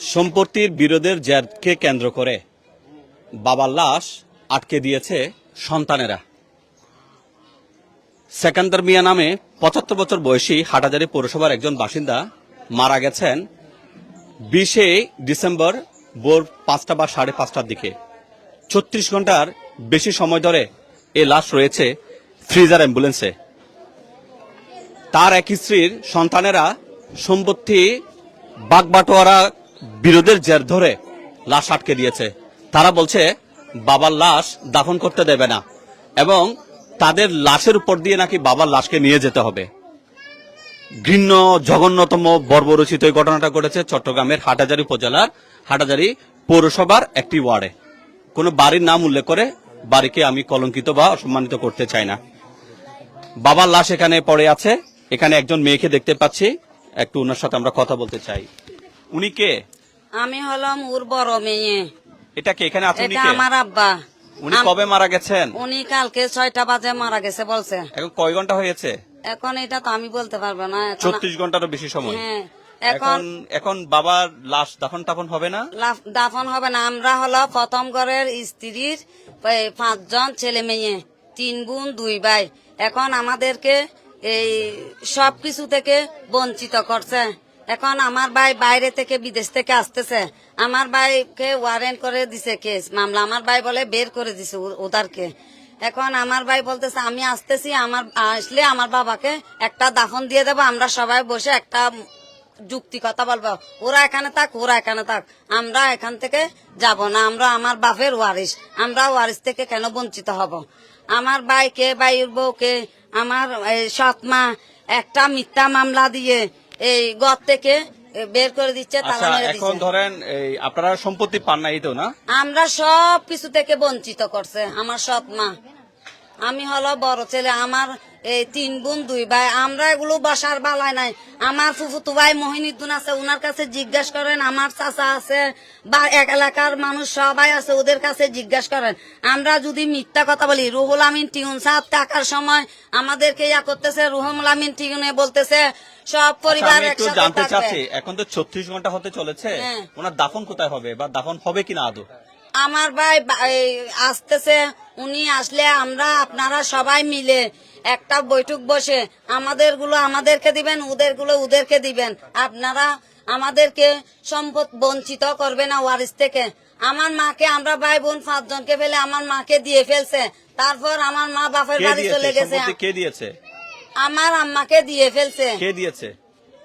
সম্পত্তির বিরোধের জেরকে কেন্দ্র করে বাবার লাশ আটকে দিয়েছে সন্তানেরা। সেকান্দার মিয়া নামে ৭৫ বছর বয়সী হাটহাজারী পৌরসভার একজন বাসিন্দা মারা গেছেন ২০শে ডিসেম্বর ভোর ৫টা বা ৫:৩০টার দিকে। ৩৬ ঘন্টার বেশি সময় ধরে এ লাশ রয়েছে ফ্রিজার অ্যাম্বুলেন্সে। তার এক স্ত্রীর সন্তানেরা সম্পত্তি বাগবাটোয়ারা বিরোধের জের ধরে লাশ আটকে দিয়েছে। তারা বলছে বাবার লাশ দাফন করতে দেবে না এবং তাদের লাশের উপর দিয়ে নাকি বাবার লাশকে নিয়ে যেতে হবে। ঘৃণ্য জঘন্যতম বর্বরচিত এই ঘটনাটা ঘটেছে চট্টগ্রামের হাটহাজারী উপজেলার হাটহাজারী পৌরসভার একটি ওয়ার্ডে। কোনো বাড়ির নাম উল্লেখ করে বাড়িকে আমি কলঙ্কিত বা অসম্মানিত করতে চাই না। বাবার লাশ এখানে পড়ে আছে। এখানে একজন মেয়েকে দেখতে পাচ্ছি, একটু ওনার সাথে আমরা কথা বলতে চাই। উনি কে? আমি হলাম ওর বড় মেয়ে। এটা কে এখানে আছে? এটা আমার আব্বা। উনি কবে মারা গেছেন? উনি কালকে ৬টা বাজে মারা গেছে বলছে। এখন কয় ঘন্টা হয়েছে? এখন এটা তো আমি বলতে পারবো না। ৩৬ ঘন্টারও বেশি সময়। হ্যাঁ, এখন বাবার লাশ দাফন টাফন হবে না? দাফন হবে না। আমরা হলো প্রথম ঘরের স্ত্রীর ৫ জন ছেলে মেয়ে, ৩ বোন ২ ভাই। এখন আমাদেরকে এই সবকিছু থেকে বঞ্চিত করছে। এখন আমার ভাই বাইরে থেকে বিদেশ থেকে আসতেছে। আমার ভাইকে ওয়ারেন্ট করে দিছে কেস মামলা। আমার ভাই বলে বের করে দিছে ওদেরকে। এখন আমার ভাই বলতেছে আমি আসতেছি, আমার আসলে আমার বাবাকে একটা দাফন দিয়ে দেবো, আমরা সবাই বসে একটা যুক্তি কথা বলবো, ওরা এখানে থাক ওরা এখানে থাক, আমরা এখান থেকে যাব না, আমরা আমার বাপের ওয়ারিস, আমরা ওয়ারিস থেকে কেন বঞ্চিত হব। আমার ভাইকে, ভাইয়ের বউকে, আমার সৎ মা একটা মিথ্যা মামলা দিয়ে এই ঘর থেকে বের করে দিচ্ছে, তালা মেরে দিচ্ছে। এখন ধরেন আপনারা সম্পত্তি পান না, এই তো না? আমরা সব কিছু থেকে বঞ্চিত করছে আমার সৎ মা। আমি হলো বড় ছেলে, আমার এই ৩ বোন ২ ভাই। আমরা এগুলো বাসার বালায় নাই। আমার ফুফুতু ভাই মহিনুদ্দিন আছে, ওনার কাছে জিজ্ঞেস করেন। আমার চাচা আছে বা এক এলাকার মানুষ সবাই আছে, ওদের কাছে জিজ্ঞেস করেন। আমরা যদি মিথ্যা কথা বলি, রুহুল আমিন টিউন সাহেব টাকার সময় আমাদেরকে ইয়া করতেছে, রুহুল আমিন টিউনে বলতেছে সব পরিবার একসাথে জানতে থাকবে। চাচ্ছি, এখন তো ৩৬ ঘন্টা হতে চলেছে, ওনার দাফন কোথায় হবে বা দাফন হবে কিনা আদৌ? আমার ভাই আসতেছে, উনি আসলে আমরা আপনারা সবাই মিলে একটা বৈঠক বসে আমাদেরগুলো আমাদেরকে দিবেন, ওদেরগুলো ওদেরকে দিবেন। আপনারা আমাদেরকে সম্পদ বঞ্চিত করবে না ওয়ারিস থেকে। আমার মাকে, আমরা ভাই বোন ৫ জনকে ফেলে আমার মাকে দিয়ে ফেলছে। তারপর আমার মা বাপের বাড়ি চলে গেছে। কে দিয়েছে? আমার আম্মাকে দিয়ে ফেলছে। কে দিয়েছে?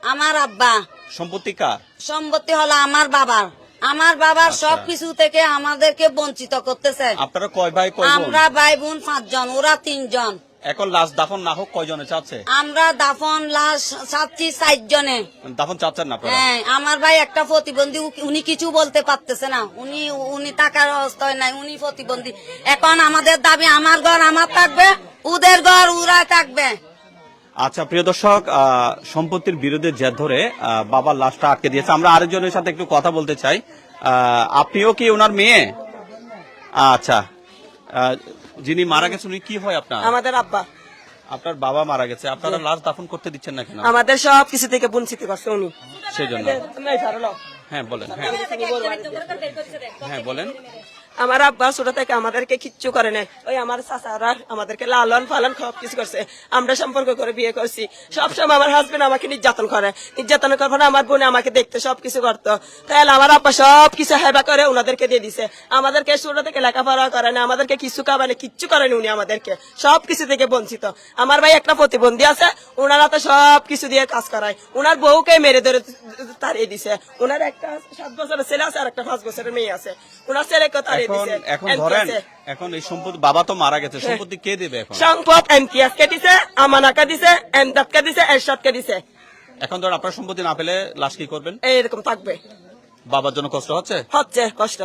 আমার আব্বা। সম্পত্তি কার? সম্পত্তি হলো আমার বাবার। আমার বাবার সবকিছু থেকে আমাদেরকে বঞ্চিত করতেছে। আপনারা কয় ভাই কয় বোন? আমরা ভাই বোন ৫ জন, ওরা ৩ জন। এখন লাশ দাফন না হোক কয়জনে চাচ্ছে? আমরা দাফন লাশ চাচ্ছি ৪ জনে। দাফন চাচ্ছেন না আপনারা? হ্যাঁ, আমার ভাই একটা প্রতিবন্ধী, উনি কিছু বলতে পারতেছে না, উনি টাকার অবস্থায় নাই, উনি প্রতিবন্ধী। এখন আমাদের দাবি আমার ঘর আমার থাকবে, ওদের ঘর ওরা থাকবে। আচ্ছা প্রিয় দর্শক, সম্পত্তির বিরোধের জের ধরে বাবার লাশটা আটকে দিয়েছে। আমরা আরেকজনের সাথে একটু কথা বলতে চাই। আপনিও কি ওনার মেয়ে? আচ্ছা, যিনি মারা গেছেন উনি কি হয় আপনার? আমাদের আব্বা। আপনার বাবা মারা গেছে, আপনারা লাশ দাফন করতে দিচ্ছেন না কেন? আমাদের সব কিছু থেকে বঞ্চিত করছে উনি, সেই জন্য। হ্যাঁ বলেন। হ্যাঁ বলেন। আমার আব্বা ছোট থেকে আমাদেরকে কিচ্ছু করে নাই। ওই আমার চাচারা আমাদেরকে লালন পালন সব কিছু করছে। আমরা সম্পর্ক করে বিয়ে করছি। সবসময় আমার হাজবেন্ড আমাকে নির্যাতন করে, নির্যাতন করার পরে আমার বোন আমাকে দেখতে সবকিছু করতো। তাহলে আমার আব্বা সব কিছু হেবা করে ওনাদেরকে দিয়ে দিছে। আমাদেরকে ছোট থেকে লেখাপড়া করে না, আমাদেরকে কিছু খাবারে কিচ্ছু করেনি উনি, আমাদেরকে সব কিছু থেকে বঞ্চিত। আমার ভাই একটা প্রতিবন্ধী আছে, ওনারা তো সব কিছু দিয়ে কাজ করায়। ওনার বউকে মেরে ধরে তাড়িয়ে দিছে। ওনার একটা ৭ বছরের ছেলে আছে আর একটা ৫ বছরের মেয়ে আছে। ওনার ছেলেকে তাড়িয়ে এখন ধরেন, এখন এই সম্পত্তি, বাবা তো মারা গেছে, সম্পত্তি কে দেবে? এখন সম্পদ এমতিয়াজকে দিছে, আমানাকে দিছে, এমদাদকে দিছে, এরশাদকে দিছে। এখন ধর আপনার সম্পত্তি না পেলে লাশ কি করবেন? এইরকম থাকবে। বাবার জন্য কষ্ট হচ্ছে? হচ্ছে কষ্ট।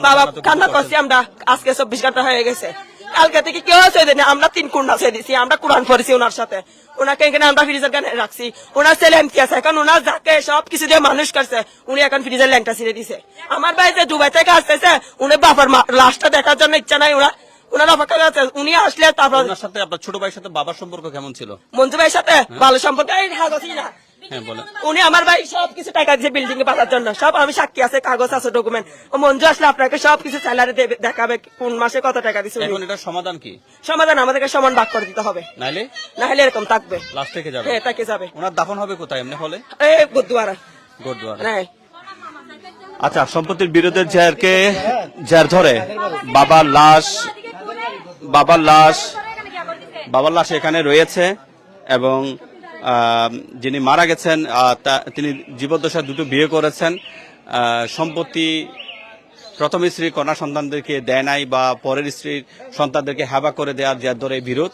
বাবা কান্না করছি আমরা, আজকে ২৪ ঘন্টা হয়ে গেছে। কালকে থেকে কেউ আছে না, আমরা ৩ কুন্ডা ছেড়ে দিছি, আমরা কোরআন পড়েছি ওনার সাথে। ওনাকে এখানে আমরা ফ্রিজের গানে রাখছি। ওনার ছেলে এমতিয়াজ এখন ওনার যাকে সবকিছু দিয়ে মানুষ করছে, উনি এখন ফ্রিজের ল্যাংটা ছিঁড়ে দিছে। আমার ভাই যে দুবাই থেকে আসতেছে, উনি বাবার লাশটা দেখার জন্য ইচ্ছা নাই, ওনার অপেক্ষা আছে। উনি আসলে তারপর ওনার সাথে, আপনার ছোট ভাইয়ের সাথে বাবার সম্পর্ক কেমন ছিল? মঞ্জু ভাইয়ের সাথে ভালো সম্পর্ক। হ্যাঁ বলেন। উনি আমার ভাই সবকিছু টাকা দিয়েছে বিল্ডিং এ পাঠার জন্য, সব আমি সাক্ষী আছে, কাগজ আছে, ডকুমেন্ট। ও মঞ্জু আসলে আপনাকে সবকিছু স্যালারি দেখাবে, কোন মাসে কত টাকা দিচ্ছে। এখন এটার সমাধান কি? সমাধান আমাদেরকে সমান ভাগ করে দিতে হবে, নাইলে নাহলে এরকম থাকবে, লাস্ট থেকে যাবে। হ্যাঁ তাকে যাবে। ওনার দাফন হবে কোথায় এমনি হলে? এই গুরুদুয়ারা। গুরুদুয়ারা। হ্যাঁ। আচ্ছা, সম্পত্তির বিরোধের জের ধরে বাবার লাশ এখানে রয়েছে এবং যিনি মারা গেছেন তিনি জীবদ্দশায় 2টো বিয়ে করেছেন। সম্পত্তি প্রথম স্ত্রী কন্যা সন্তানদেরকে দেয় নাই বা পরের স্ত্রীর সন্তানদেরকে হেবা করে দেওয়ার জের ধরে বিরোধ,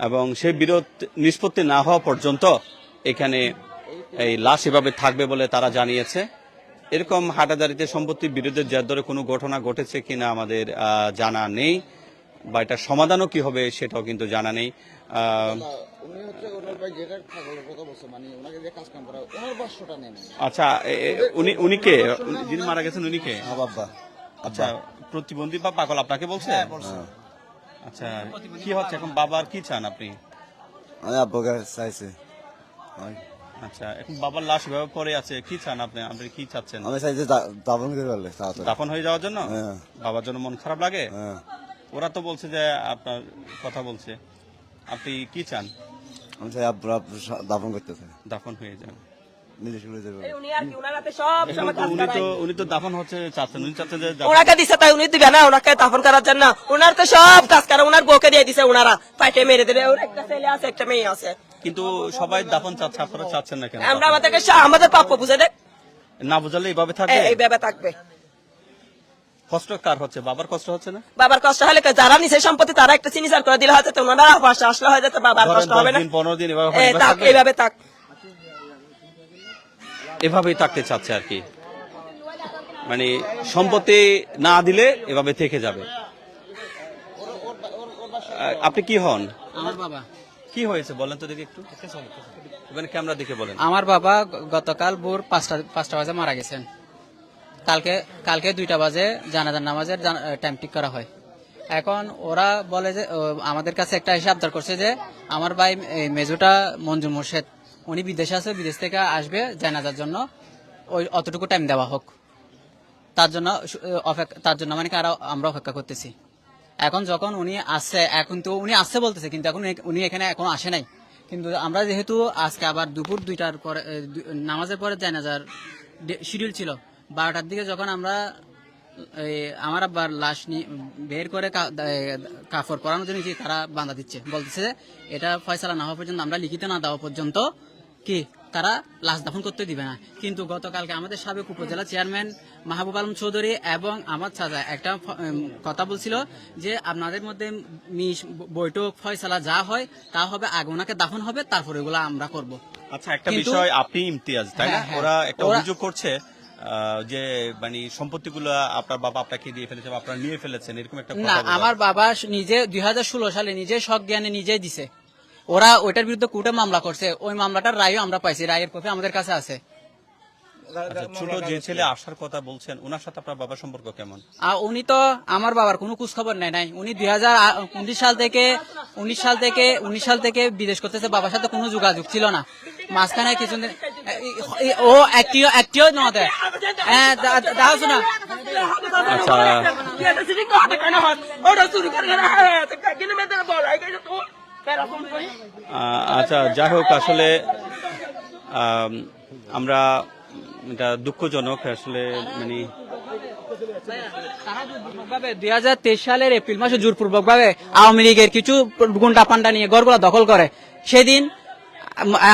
এবং সেই বিরোধ নিষ্পত্তি না হওয়া পর্যন্ত এখানে এই লাশ এভাবে থাকবে বলে তারা জানিয়েছে। এরকম হাটাজারিতে সম্পত্তির বিরোধের জের ধরে কোনো ঘটনা ঘটেছে কিনা আমাদের জানা নেই, বা এটার সমাধানও কি হবে সেটাও কিন্তু জানা নেই। আচ্ছা, উনি কে, যিনি মারা গেছেন উনি কে? আচ্ছা, প্রতিবন্ধী বা পাগল আপনাকে বলছে? আচ্ছা, কি হচ্ছে এখন, বাবার কি চান আপনি? আচ্ছা, এখন বাবার লাশ এভাবে পড়ে আছে, কি চান আপনি? আপনি কি চাচ্ছেন? আমি চাই যে দাফন করে পারলে দাফন হয়ে যাওয়ার জন্য? বাবার জন্য মন খারাপ লাগে? ওরা তো বলছে যে আপনার কথা বলছে, আপনি কি চান? আমি চাই আপনারা দাফন করতে চাই, দাফন হয়ে যান। উনি তো দাফন হচ্ছে চাচ্ছেন, উনি চাচ্ছেন যে ওনাকে দিছে তাই উনি দিবে না, ওনাকে দাফন করার জন্য। ওনার তো সব কাজ করে, ওনার বউকে দিয়ে দিছে, ওনারা পাইটে মেরে দেবে। ওর একটা ছেলে আছে, একটা মেয়ে আছে, কিন্তু সবাই দাফন চাচ্ছে, আপনারা চাচ্ছেন না কেন? আমরা আমাদের প্রাপ্য বুঝে দেখ না বুঝালে এইভাবে থাকবে, এইভাবে থাকবে। কষ্ট কার হচ্ছে? বাবার কষ্ট হচ্ছে না? বাবার কষ্ট হলে যারা নিচে সম্পত্তি তারা একটা সিগনেচার করে দিলে হয়তো ওনারা পাশে আসলে হয়ে যেত, বাবার কষ্ট হবে না। 15 দিন এইভাবে থাক, এভাবেই থাকতে চাচ্ছে আর কি, মানে সম্পত্তি না দিলে এভাবে থেকে যাবে। আপনি কি হন? আমার বাবা। কি হয়েছে বলেন তো দেখি একটু, এখানে ক্যামেরা দেখে বলেন। আমার বাবা গতকাল ভোর 5টা বাজে মারা গেছেন। কালকে 2টা বাজে জানাজার নামাজের টাইম ঠিক করা হয়। এখন ওরা বলে যে আমাদের কাছে একটা এসে আবদার করছে যে আমার ভাই মেজুটা মঞ্জু মোর্শেদ, উনি বিদেশে আছে, বিদেশ থেকে আসবে জানাজার জন্য, ওই অতটুকু টাইম দেওয়া হোক। তার জন্য মানে কি আমরা অপেক্ষা করতেছি। এখন যখন উনি আসছে, এখন তো উনি আসছে বলতেছে, কিন্তু এখন উনি এখানে এখনো আসে নাই। কিন্তু আমরা যেহেতু আজকে আবার দুপুর 2টার পরে নামাজের পরে জানাজার শিডিউল ছিল, 12টার দিকে যখন আমরা আমার আব্বার লাশ বের করে কাপড় পরানোর জন্য তারা বাঁধা দিচ্ছে, বলতেছে যে এটা ফয়সালা না হওয়া পর্যন্ত, আমরা লিখিত না দেওয়া পর্যন্ত কি তারা লাশ দাফন করতে দিবে না। কিন্তু গতকালকে আমাদের সাবেক উপজেলা চেয়ারম্যান মাহবুব আলম চৌধুরী এবং আমার চাচা একটা কথা বলছিল যে আপনাদের মধ্যে বৈঠক ফয়সালা যা হয় তা হবে, আগে ওনাকে দাফন হবে, তারপরে এগুলো আমরা করব। আচ্ছা, একটা বিষয়, আপনি ইমতিয়াজ তাই না, ওরা একটা অভিযোগ করছে যে মানে সম্পত্তিগুলো আপনার বাবা আপনাকে দিয়ে ফেলেছে, আপনারা নিয়ে ফেলেছেন, এরকম একটা না। আমার বাবা নিজে 2016 সালে নিজে সজ্ঞানে নিজে দিছে। ওরা ওইটার বিরুদ্ধে কোর্টে মামলা করছে, ওই মামলাটার রায়ও আমরা পাইছি, রায়ের কপি আমাদের কাছে আছে। আচ্ছা, ছোট যে ছেলে আসার কথা বলছেন, ওনার সাথে আপনার বাবার সম্পর্ক কেমন? উনি তো আমার বাবার কোনো খোঁজ খবর নেয় নাই। উনি 2019 সাল থেকে বিদেশ করতেছে, বাবার সাথে কোনো যোগাযোগ ছিল না। মাঝখানে কিছুদিন ও একটিও নদে দাও শোনা। আচ্ছা, যাই হোক, আসলে আমরা এটা দুঃখজনক আসলে, মানে 2023 সালের এপ্রিল মাসে জোরপূর্বক ভাবে আওয়ামী লীগের কিছু গুন্ডা পান্ডা নিয়ে গড়গুলা দখল করে। সেদিন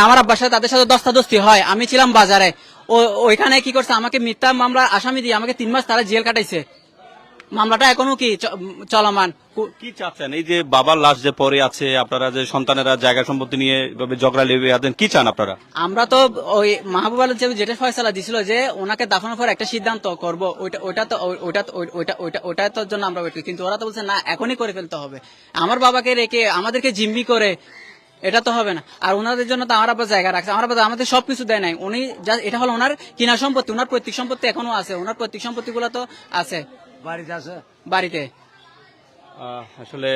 আমার আব্বার সাথে তাদের সাথে দস্তাদস্তি হয়, আমি ছিলাম বাজারে। ওইখানে কি করছে, আমাকে মিথ্যা মামলা আসামি দিয়ে আমাকে 3 মাস তারা জেল কাটাইছে। মামলাটা এখনো কি চলমান। কি চাচ্ছেন? এই যে বাবার লাশ যে পরে আছে, আপনারা যে সন্তানেরা জায়গা সম্পত্তি নিয়ে ঝগড়া লেগে আছেন, কি চান আপনারা? আমরা তো ওই মাহবুব আলম যেটা ফয়সালা দিছিল যে ওনাকে দাফনের পর একটা সিদ্ধান্ত করবো, ওটার জন্য আমরা ওয়েট করি। কিন্তু ওরা তো বলছে না, এখনই করে ফেলতে হবে। আমার বাবাকে রেখে আমাদেরকে জিম্মি করে এটা তো হবে না। আর ওনাদের জন্য তো আমার আব্বা জায়গা রাখছে, আমার আব্বা আমাদের সবকিছু দেয় নাই। উনি এটা হলো ওনার কিনা সম্পত্তি, ওনার পৈতৃক সম্পত্তি এখনো আছে, ওনার পৈতৃক সম্পত্তি গুলো তো আছে বাড়িতে। আসলে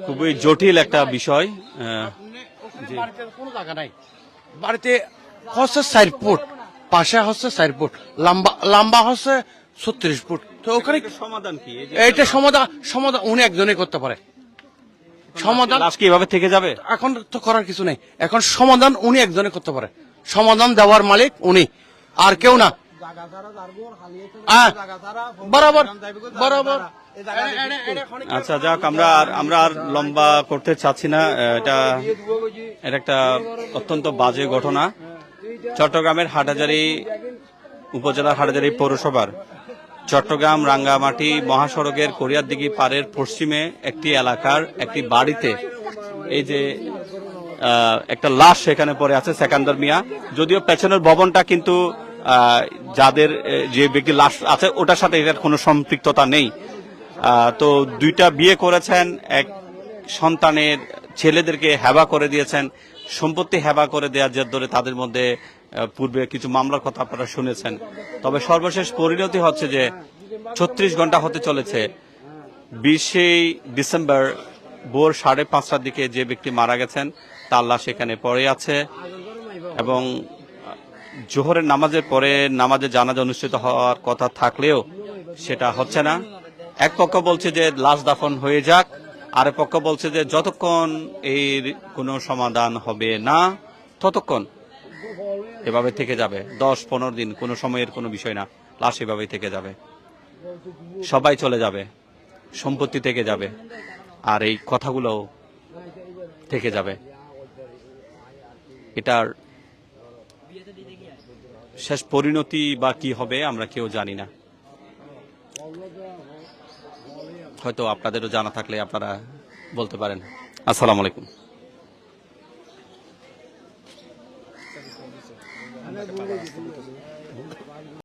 খুবই জটিল একটা বিষয়। কোনো জায়গা নাই, বাড়িতে হচ্ছে 4 ফুট, পাশে হচ্ছে 4 ফুট, লম্বা হচ্ছে 36 ফুট। তো ওখানে সমাধান কি এইটা সমাধান উনি একজনই করতে পারে। সমাধান লাশ কি এভাবে থেকে যাবে? এখন তো করার কিছু নেই, এখন সমাধান উনি একজনে করতে পারে। সমাধান দেওয়ার মালিক উনি, আর কেউ না। বরাবর বরাবর। আচ্ছা যাক, আমরা আর লম্বা করতে চাচ্ছি না। এটা একটা অত্যন্ত বাজে ঘটনা। চট্টগ্রামের হাটহাজারী উপজেলার হাটহাজারী পৌরসভার চট্টগ্রাম রাঙ্গামাটি মহাসড়কের কোরিয়ারদিঘি পাড়ের পশ্চিমে একটি এলাকার একটি বাড়িতে এই যে একটা লাশ সেখানে পড়ে আছে, সেকান্দর মিয়া। যদিও পেছনের ভবনটা কিন্তু যাদের যে ব্যক্তি লাশ আছে ওটার সাথে এটার কোনো সম্পৃক্ততা নেই। তো দুইটা বিয়ে করেছেন, এক সন্তানের ছেলেদেরকে হেবা করে দিয়েছেন, সম্পত্তি হেবা করে দেওয়ার জের ধরে তাদের মধ্যে পূর্বে কিছু মামলার কথা আপনারা শুনেছেন। তবে সর্বশেষ পরিণতি হচ্ছে যে 36 ঘন্টা হতে চলেছে। 20 ডিসেম্বর ভোর 5:30টার দিকে যে ব্যক্তি মারা গেছেন তার লাশ সেখানে পড়ে আছে এবং জোহরের নামাজের পরে নামাজে জানাজা অনুষ্ঠিত হওয়ার কথা থাকলেও সেটা হচ্ছে না। এক পক্ষ বলছে যে লাশ দাফন হয়ে যাক, আরেক পক্ষ বলছে যে যতক্ষণ এর কোনো সমাধান হবে না ততক্ষণ এভাবে থেকে যাবে। 10-15 দিন কোনো সময়ের কোনো বিষয় না, লাশ এভাবেই থেকে যাবে, সবাই চলে যাবে, সম্পত্তি থেকে যাবে, আর এই কথাগুলো থেকে যাবে। এটার শেষ পরিণতি বা কি হবে আমরা কেউ জানি না। হয়তো আপনাদেরও জানা থাকলে আপনারা বলতে পারেন। আসসালামু আলাইকুম।